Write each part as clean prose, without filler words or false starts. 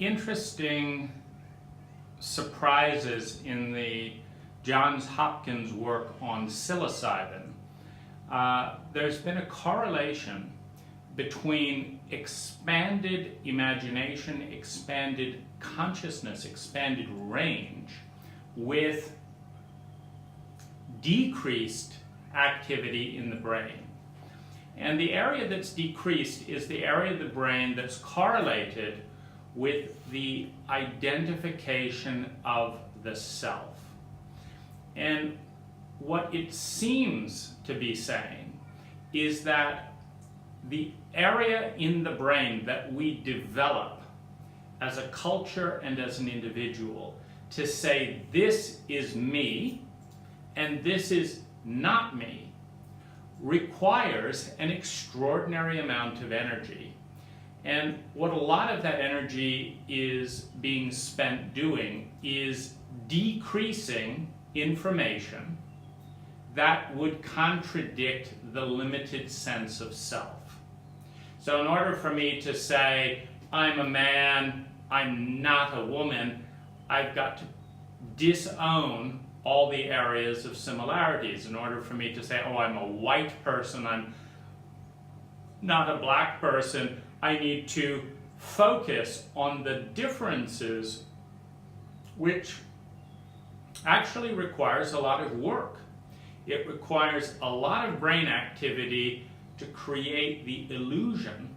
interesting surprises in the Johns Hopkins work on psilocybin. There's been a correlation between expanded imagination, expanded consciousness, expanded range with decreased activity in the brain. And the area that's decreased is the area of the brain that's correlated with the identification of the self. And what it seems to be saying is that the area in the brain that we develop as a culture and as an individual to say this is me and this is not me requires an extraordinary amount of energy. And what a lot of that energy is being spent doing is decreasing information that would contradict the limited sense of self. So in order for me to say, I'm a man, I'm not a woman, I've got to disown all the areas of similarities. In order for me to say, oh, I'm a white person, I'm not a black person, I need to focus on the differences, which actually requires a lot of work. It requires a lot of brain activity to create the illusion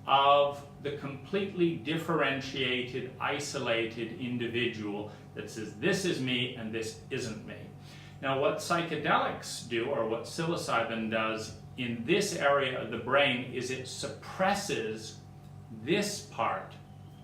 of the completely differentiated, isolated individual that says, this is me and this isn't me. Now, what psychedelics do, or what psilocybin does in this area of the brain, is it suppresses this part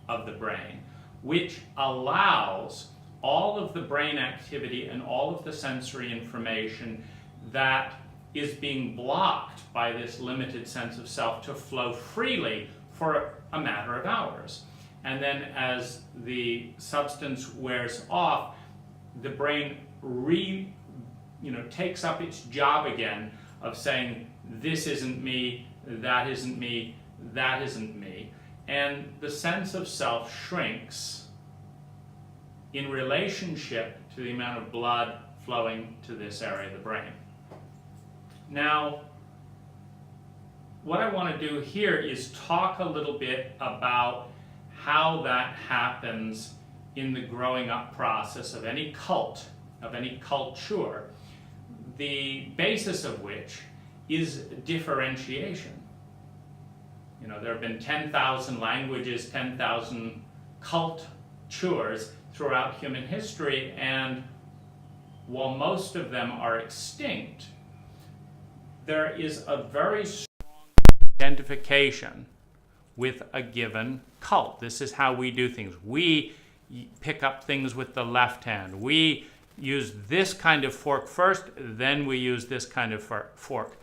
of the brain, which allows all of the brain activity and all of the sensory information that is being blocked by this limited sense of self to flow freely for a matter of hours. And then as the substance wears off, the brain takes up its job again of saying, this isn't me, that isn't me, that isn't me. And the sense of self shrinks in relationship to the amount of blood flowing to this area of the brain. Now, what I want to do here is talk a little bit about how that happens in the growing up process of any cult, of any culture, the basis of which is differentiation. You know, there have been 10,000 languages, 10,000 cultures throughout human history, and while most of them are extinct, there is a very strong identification with a given cult. This is how we do things. We pick up things with the left hand. We use this kind of fork first, then we use this kind of fork.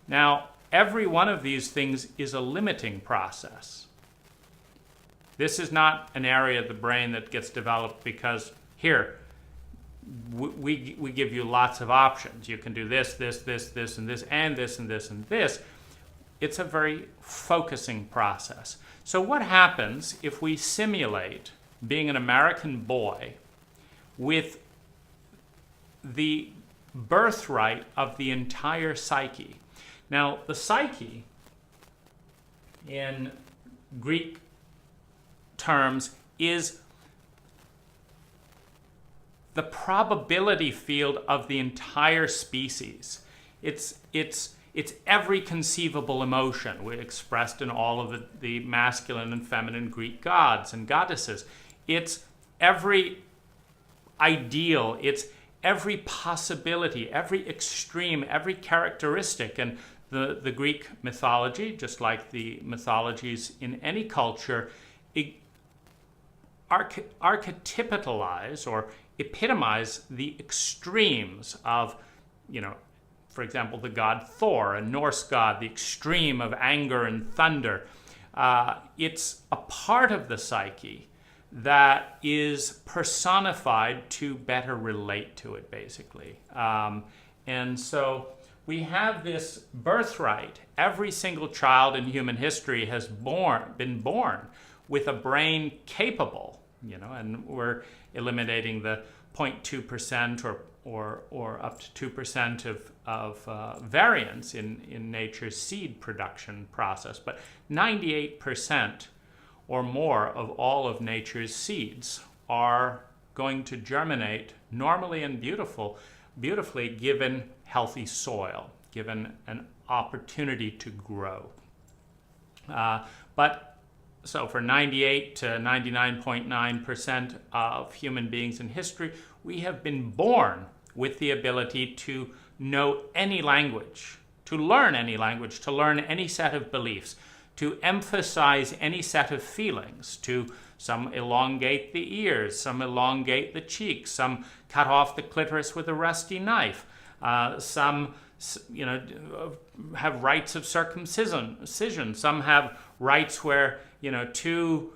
Now, every one of these things is a limiting process. This is not an area of the brain that gets developed because, here, we give you lots of options. You can do this, this, this, this, and this, and this, and this, and this. It's a very focusing process. So what happens if we simulate being an American boy with the birthright of the entire psyche? Now, the psyche, in Greek terms, is the probability field of the entire species. It's every conceivable emotion expressed in all of the masculine and feminine Greek gods and goddesses. It's every ideal, it's every possibility, every extreme, every characteristic. And the Greek mythology, just like the mythologies in any culture, archetypalize or epitomize the extremes of, for example, the god Thor, a Norse god, the extreme of anger and thunder. It's a part of the psyche that is personified to better relate to it, basically. And so we have this birthright. Every single child in human history has been born with a brain capable, and we're eliminating the 0.2% or up to 2% of variance in nature's seed production process. But 98% or more of all of nature's seeds are going to germinate normally and beautifully given healthy soil, given an opportunity to grow. So for 98 to 99.9% of human beings in history, we have been born with the ability to know any language, to learn any language, to learn any set of beliefs, to emphasize any set of feelings, to some elongate the ears, some elongate the cheeks, some cut off the clitoris with a rusty knife, some have rites of circumcision, some have rites where two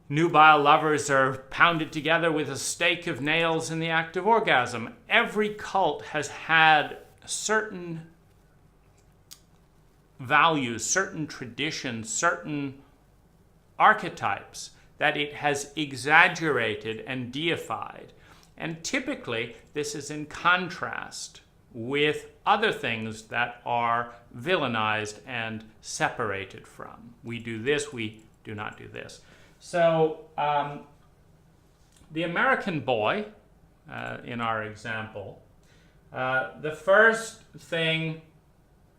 nubile lovers are pounded together with a stake of nails in the act of orgasm. Every cult has had certain values, certain traditions, certain archetypes that it has exaggerated and deified. And typically, this is in contrast with other things that are villainized and separated from. We do this, we do not do this. So the American boy, in our example, the first thing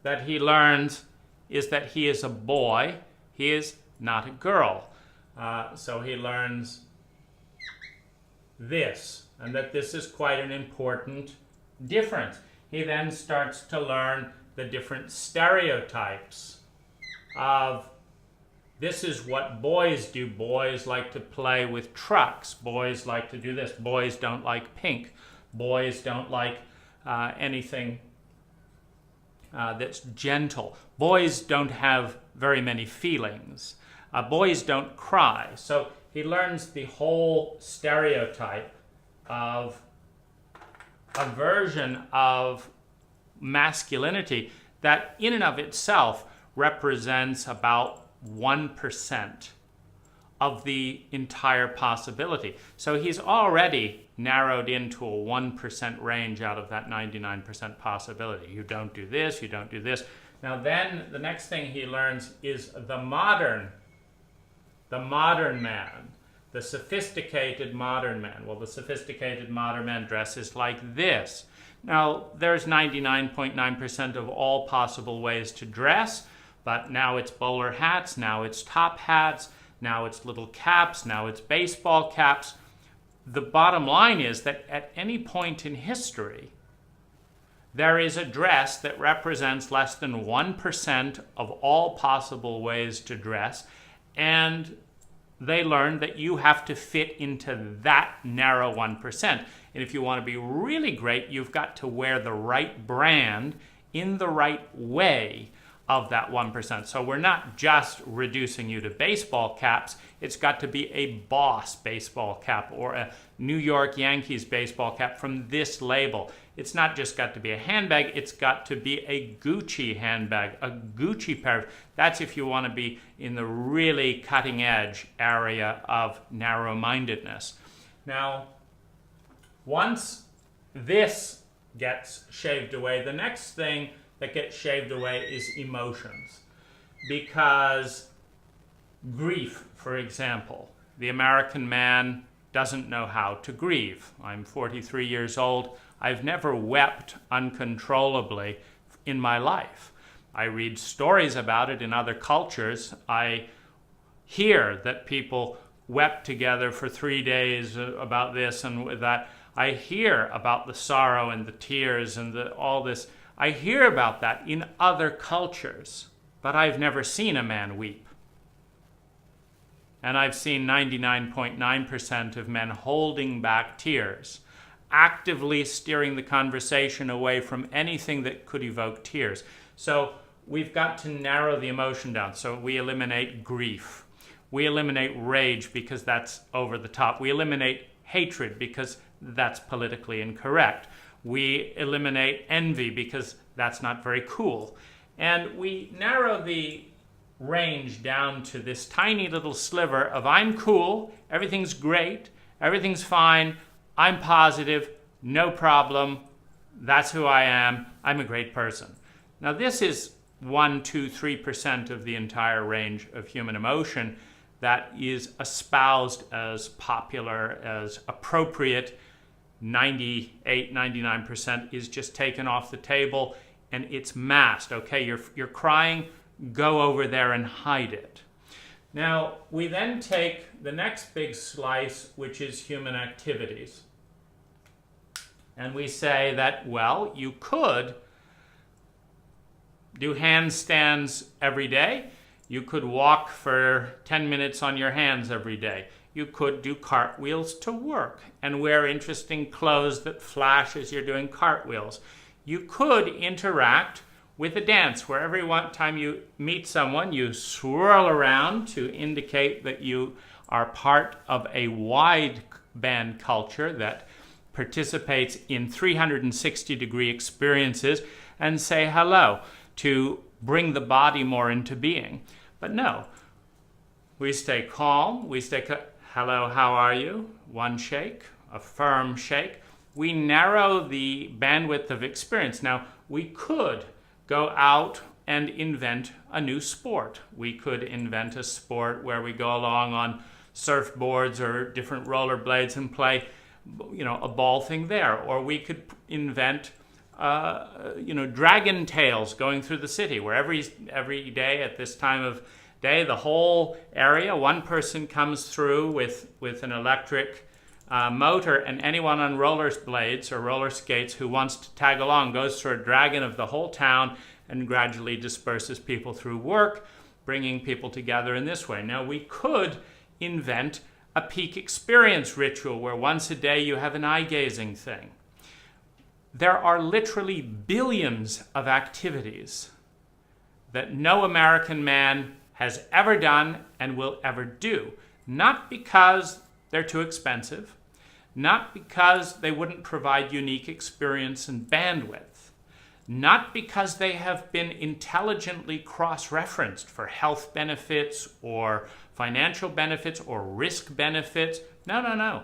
that he learns is that he is a boy, he is not a girl. So he learns this, and that this is quite an important difference. He then starts to learn the different stereotypes of this is what boys do. Boys like to play with trucks. Boys like to do this. Boys don't like pink. Boys don't like anything that's gentle. Boys don't have very many feelings. Boys don't cry. So he learns the whole stereotype of a version of masculinity that in and of itself represents about 1% of the entire possibility. So he's already narrowed into a 1% range out of that 99% possibility. You don't do this, you don't do this. Now then the next thing he learns is the modern man, the sophisticated modern man. Well, the sophisticated modern man dresses like this. Now, there's 99.9% of all possible ways to dress, but now it's bowler hats, now it's top hats, now it's little caps, now it's baseball caps. The bottom line is that at any point in history, there is a dress that represents less than 1% of all possible ways to dress, and they learn that you have to fit into that narrow 1%. And if you want to be really great, you've got to wear the right brand in the right way of that 1%. So we're not just reducing you to baseball caps. It's got to be a Boss baseball cap or a New York Yankees baseball cap from this label. It's not just got to be a handbag, it's got to be a Gucci handbag, a Gucci pair. That's if you want to be in the really cutting edge area of narrow-mindedness. Now, once this gets shaved away, the next thing that gets shaved away is emotions. Because grief, for example, the American man doesn't know how to grieve. I'm 43 years old. I've never wept uncontrollably in my life. I read stories about it in other cultures. I hear that people wept together for 3 days about this and that. I hear about the sorrow and the tears and all this. I hear about that in other cultures, but I've never seen a man weep. And I've seen 99.9% of men holding back tears, actively steering the conversation away from anything that could evoke tears. So we've got to narrow the emotion down. So we eliminate grief. We eliminate rage because that's over the top. We eliminate hatred because that's politically incorrect. We eliminate envy because that's not very cool. And we narrow the range down to this tiny little sliver of I'm cool, everything's great, everything's fine, I'm positive, no problem, that's who I am, I'm a great person. Now this is 1, 2, 3% of the entire range of human emotion that is espoused as popular, as appropriate. 98, 99% is just taken off the table and it's masked. Okay, you're crying, go over there and hide it. Now, we then take the next big slice, which is human activities. And we say that, well, you could do handstands every day. You could walk for 10 minutes on your hands every day. You could do cartwheels to work and wear interesting clothes that flash as you're doing cartwheels. You could interact with a dance where every time you meet someone, you swirl around to indicate that you are part of a wide band culture that participates in 360-degree experiences and say hello to bring the body more into being. But no, we stay calm, we stay hello, how are you? One shake, a firm shake. We narrow the bandwidth of experience. Now, we could go out and invent a new sport. We could invent a sport where we go along on surfboards or different rollerblades and play, a ball thing there. Or we could invent, dragon tails going through the city, where every day at this time of day, the whole area, one person comes through with an electric motor, and anyone on rollerblades or roller skates who wants to tag along goes through a dragon of the whole town and gradually disperses people through work, bringing people together in this way. Now, we could invent a peak experience ritual where once a day you have an eye-gazing thing. There are literally billions of activities that no American man has ever done and will ever do, not because they're too expensive, not because they wouldn't provide unique experience and bandwidth, not because they have been intelligently cross-referenced for health benefits or financial benefits or risk benefits. No.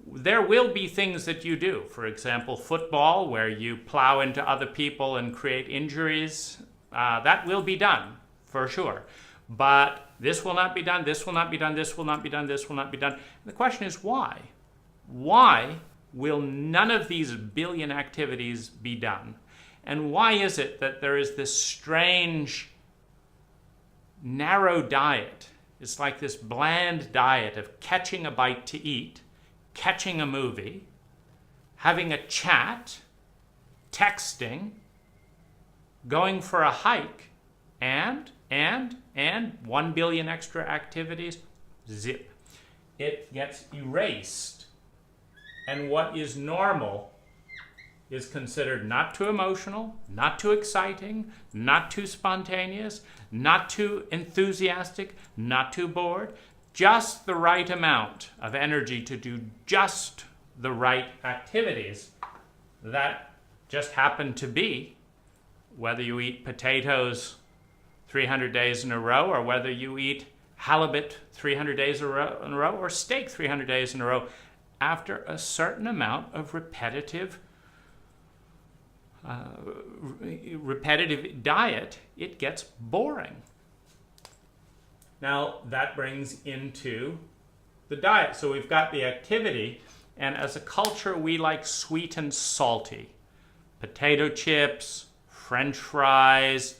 There will be things that you do. For example, football, where you plow into other people and create injuries. That will be done, for sure. But this will not be done, this will not be done, this will not be done, this will not be done. And the question is why? Why will none of these billion activities be done? And why is it that there is this strange, narrow diet? It's like this bland diet of catching a bite to eat, catching a movie, having a chat, texting, going for a hike, and 1 billion extra activities, zip. It gets erased. And what is normal is considered not too emotional, not too exciting, not too spontaneous, not too enthusiastic, not too bored, just the right amount of energy to do just the right activities that just happen to be, whether you eat potatoes 300 days in a row, or whether you eat halibut 300 days in a row, or steak 300 days in a row, after a certain amount of repetitive diet, it gets boring. Now, that brings into the diet. So we've got the activity, and as a culture, we like sweet and salty. Potato chips, French fries,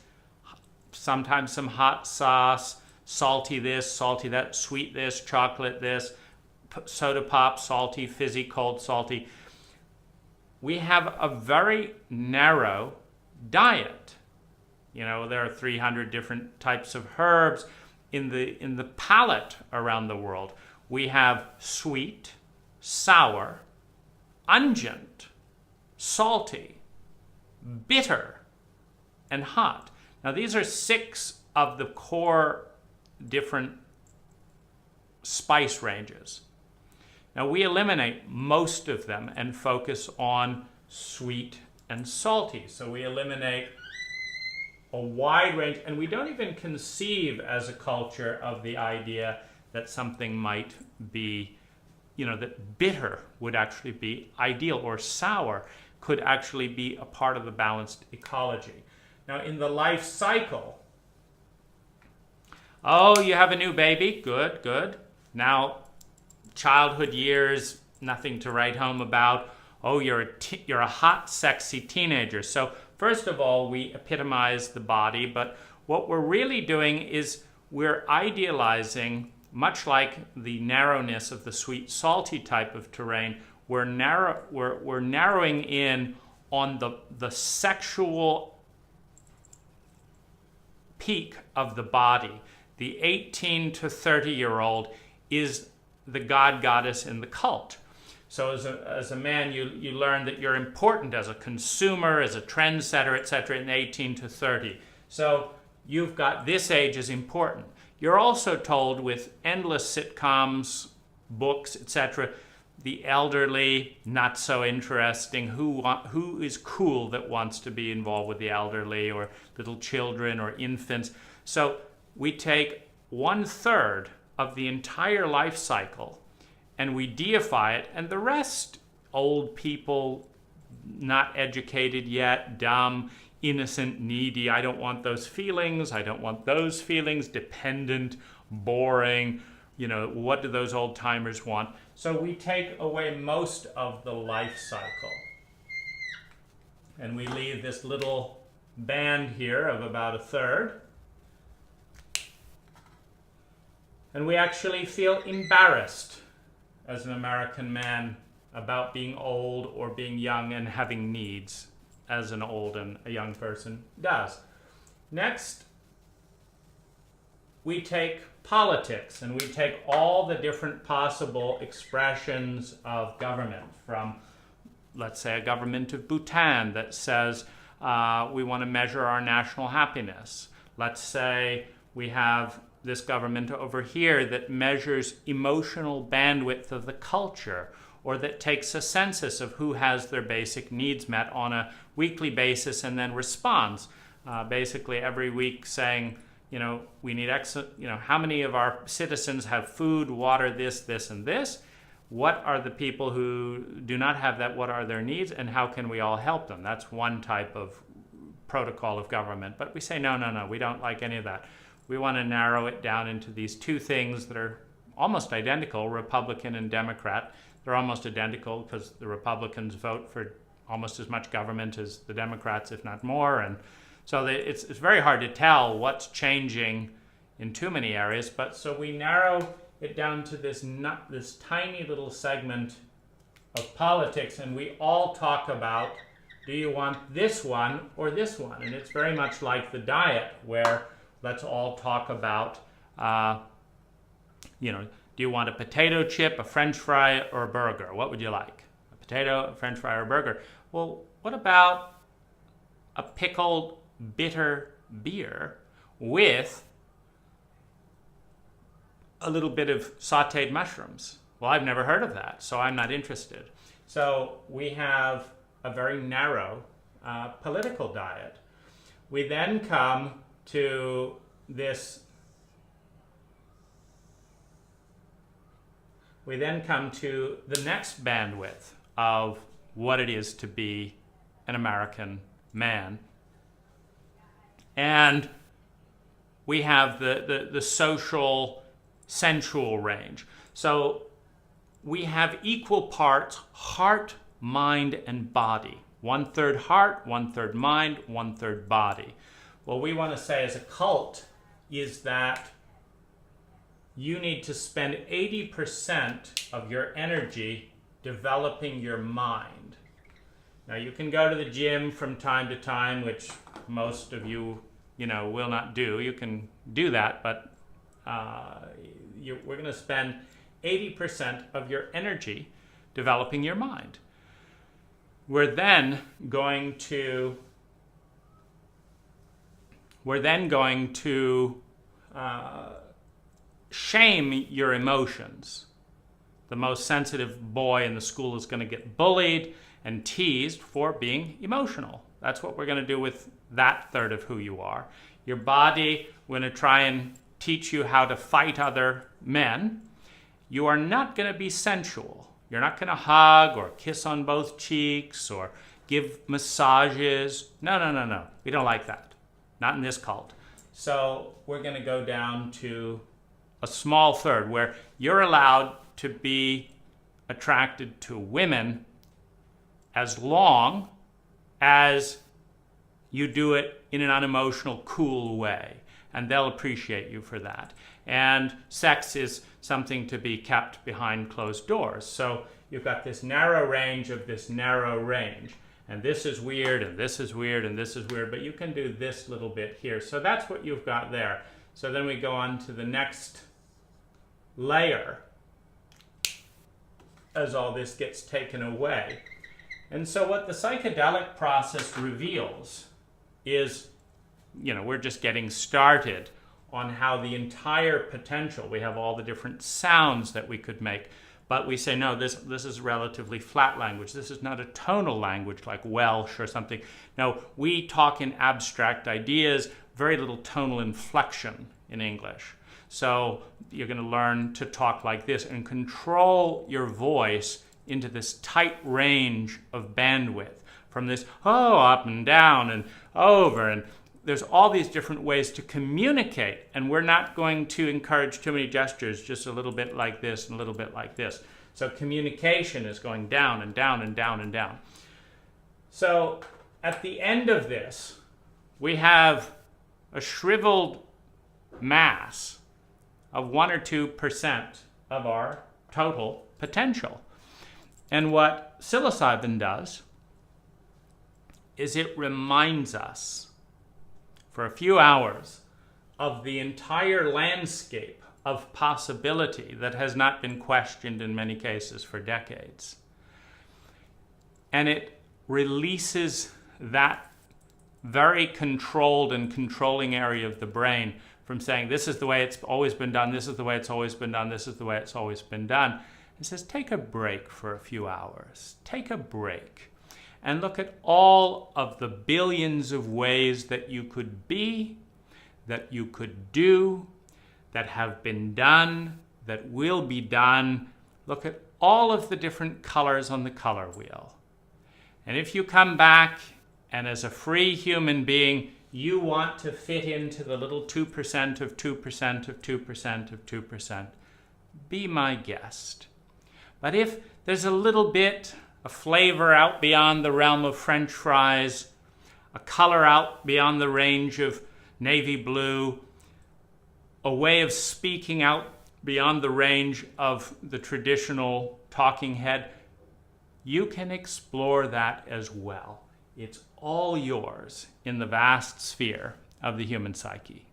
sometimes some hot sauce, salty this, salty that, sweet this, chocolate this, soda pop, salty, fizzy, cold, salty. We have a very narrow diet. There are 300 different types of herbs in the palate around the world. We have sweet, sour, ungent, salty, bitter, and hot. Now, these are 6 of the core different spice ranges. Now, we eliminate most of them and focus on sweet and salty. So we eliminate a wide range, and we don't even conceive as a culture of the idea that something might be, that bitter would actually be ideal, or sour could actually be a part of a balanced ecology. Now, in the life cycle, oh, you have a new baby, good, good. Now, childhood years, nothing to write home about. Oh, you're a hot, sexy teenager. So first of all, we epitomize the body, but what we're really doing is we're idealizing, much like the narrowness of the sweet, salty type of terrain, we're narrowing in on the sexual peak of the body. The 18 to 30-year-old is the god, goddess in the cult. So as a man, you learn that you're important as a consumer, as a trendsetter, etc. in 18 to 30. So you've got this age is important. You're also told with endless sitcoms, books, etc., the elderly, not so interesting, who is cool that wants to be involved with the elderly, or little children or infants. So we take 1/3 of the entire life cycle and we deify it, and the rest, old people, not educated yet, dumb, innocent, needy, I don't want those feelings, dependent, boring, what do those old timers want? So we take away most of the life cycle. And we leave this little band here of about 1/3. And we actually feel embarrassed as an American man about being old or being young and having needs, as an old and a young person does. Next, we take politics, and we take all the different possible expressions of government, from, let's say, a government of Bhutan that says we want to measure our national happiness. Let's say we have this government over here that measures emotional bandwidth of the culture, or that takes a census of who has their basic needs met on a weekly basis and then responds basically every week saying, we need how many of our citizens have food, water, this, and this? What are the people who do not have that? What are their needs, and how can we all help them? That's one type of protocol of government. But we say, no, we don't like any of that. We want to narrow it down into these two things that are almost identical, Republican and Democrat. They're almost identical because the Republicans vote for almost as much government as the Democrats, if not more. And so it's very hard to tell what's changing in too many areas. But so we narrow it down to this tiny little segment of politics, and we all talk about, do you want this one or this one? And it's very much like the diet, where let's all talk about, do you want a potato chip, a French fry, or a burger? What would you like? A potato, a French fry, or a burger? Well, what about a pickled bitter beer with a little bit of sautéed mushrooms? Well, I've never heard of that, so I'm not interested. So we have a very narrow political diet. We then come to this. We then come to the next bandwidth of what it is to be an American man. And we have the social, sensual range. So we have equal parts heart, mind, and body. 1/3 heart, 1/3 mind, 1/3 body. What we want to say as a cult is that you need to spend 80% of your energy developing your mind. Now, you can go to the gym from time to time, which most of you, will not do. You can do that, but we're going to spend 80% of your energy developing your mind. We're then going to shame your emotions. The most sensitive boy in the school is going to get bullied and teased for being emotional. That's what we're going to do with that third of who you are. Your body, we're going to try and teach you how to fight other men. You are not going to be sensual. You're not going to hug or kiss on both cheeks or give massages. No, no, no, no. We don't like that. Not in this cult. So we're going to go down to a small third where you're allowed to be attracted to women as long as you do it in an unemotional, cool way. And they'll appreciate you for that. And sex is something to be kept behind closed doors. So you've got this narrow range of this narrow range. And this is weird, and this is weird, and this is weird, but you can do this little bit here. So that's what you've got there. So then we go on to the next layer as all this gets taken away. And so what the psychedelic process reveals is, we're just getting started on how the entire potential, we have all the different sounds that we could make, but we say, no, this is relatively flat language. This is not a tonal language like Welsh or something. No, we talk in abstract ideas, very little tonal inflection in English. So you're going to learn to talk like this and control your voice into this tight range of bandwidth from this, up and down and over. And there's all these different ways to communicate, and we're not going to encourage too many gestures, just a little bit like this and a little bit like this. So communication is going down and down and down and down. So at the end of this, we have a shriveled mass of 1 or 2% of our total potential. And what psilocybin does is it reminds us for a few hours of the entire landscape of possibility that has not been questioned in many cases for decades. And it releases that very controlled and controlling area of the brain from saying, this is the way it's always been done, this is the way it's always been done, this is the way it's always been done. It says, take a break for a few hours. Take a break. And look at all of the billions of ways that you could be, that you could do, that have been done, that will be done. Look at all of the different colors on the color wheel. And if you come back and as a free human being, you want to fit into the little 2% of 2% of 2% of 2%, be my guest. But if there's a little bit, a flavor out beyond the realm of French fries, a color out beyond the range of navy blue, a way of speaking out beyond the range of the traditional talking head, you can explore that as well. It's all yours in the vast sphere of the human psyche.